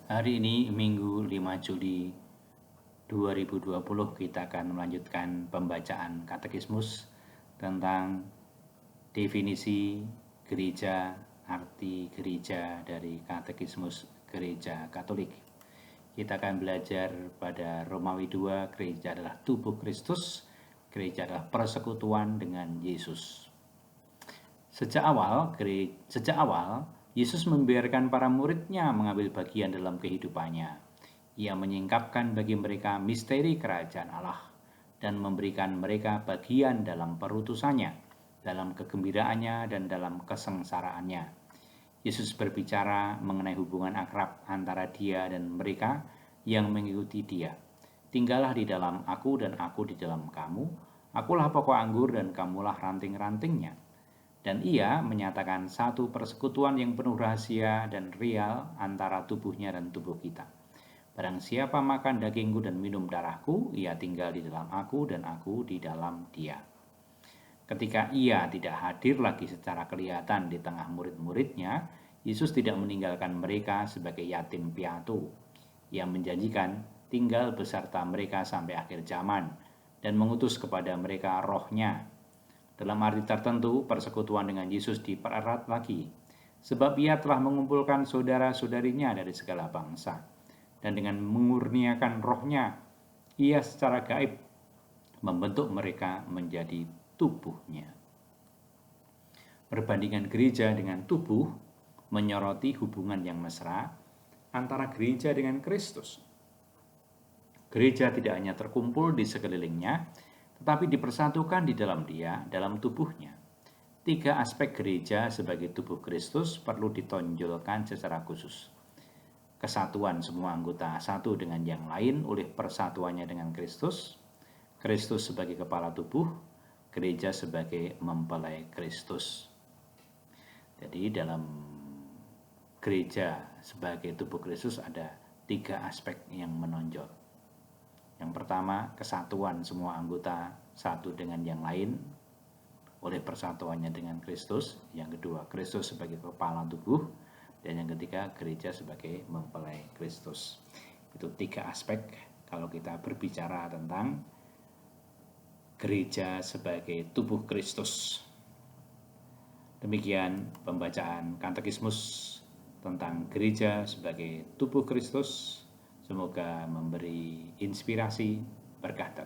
Hari ini Minggu 5 Juli 2020 kita akan melanjutkan pembacaan katekismus tentang definisi gereja, arti gereja dari katekismus gereja Katolik. Kita akan belajar pada Romawi 2, gereja adalah tubuh Kristus, gereja adalah persekutuan dengan Yesus. Sejak awal, Yesus membiarkan para murid-Nya mengambil bagian dalam kehidupannya. Ia menyingkapkan bagi mereka misteri kerajaan Allah dan memberikan mereka bagian dalam perutusannya, dalam kegembiraannya dan dalam kesengsaraannya. Yesus berbicara mengenai hubungan akrab antara Dia dan mereka yang mengikuti Dia. Tinggallah di dalam Aku dan Aku di dalam kamu. Akulah pokok anggur dan kamulah ranting-rantingnya. Dan ia menyatakan satu persekutuan yang penuh rahasia dan real antara tubuhnya dan tubuh kita. Barang siapa makan dagingku dan minum darahku, ia tinggal di dalam aku dan aku di dalam dia. Ketika ia tidak hadir lagi secara kelihatan di tengah murid-muridnya, Yesus tidak meninggalkan mereka sebagai yatim piatu. Ia menjanjikan tinggal beserta mereka sampai akhir zaman dan mengutus kepada mereka rohnya. Dalam arti tertentu, persekutuan dengan Yesus dipererat lagi, sebab ia telah mengumpulkan saudara-saudarinya dari segala bangsa. Dan dengan mengurniakan rohnya, ia secara gaib membentuk mereka menjadi tubuhnya. Perbandingan gereja dengan tubuh menyoroti hubungan yang mesra antara gereja dengan Kristus. Gereja tidak hanya terkumpul di sekelilingnya, tetapi dipersatukan di dalam Dia, dalam tubuhnya. 3 aspek gereja sebagai tubuh Kristus perlu ditonjolkan secara khusus. Kesatuan semua anggota satu dengan yang lain oleh persatuannya dengan Kristus, Kristus sebagai kepala tubuh, gereja sebagai mempelai Kristus. Jadi dalam gereja sebagai tubuh Kristus ada 3 aspek yang menonjol. Yang pertama, kesatuan semua anggota satu dengan yang lain oleh persatuannya dengan Kristus. Yang kedua, Kristus sebagai kepala tubuh. Dan yang ketiga, gereja sebagai mempelai Kristus. Itu 3 aspek kalau kita berbicara tentang gereja sebagai tubuh Kristus. Demikian pembacaan katekismus tentang gereja sebagai tubuh Kristus. Semoga memberi inspirasi, berkah.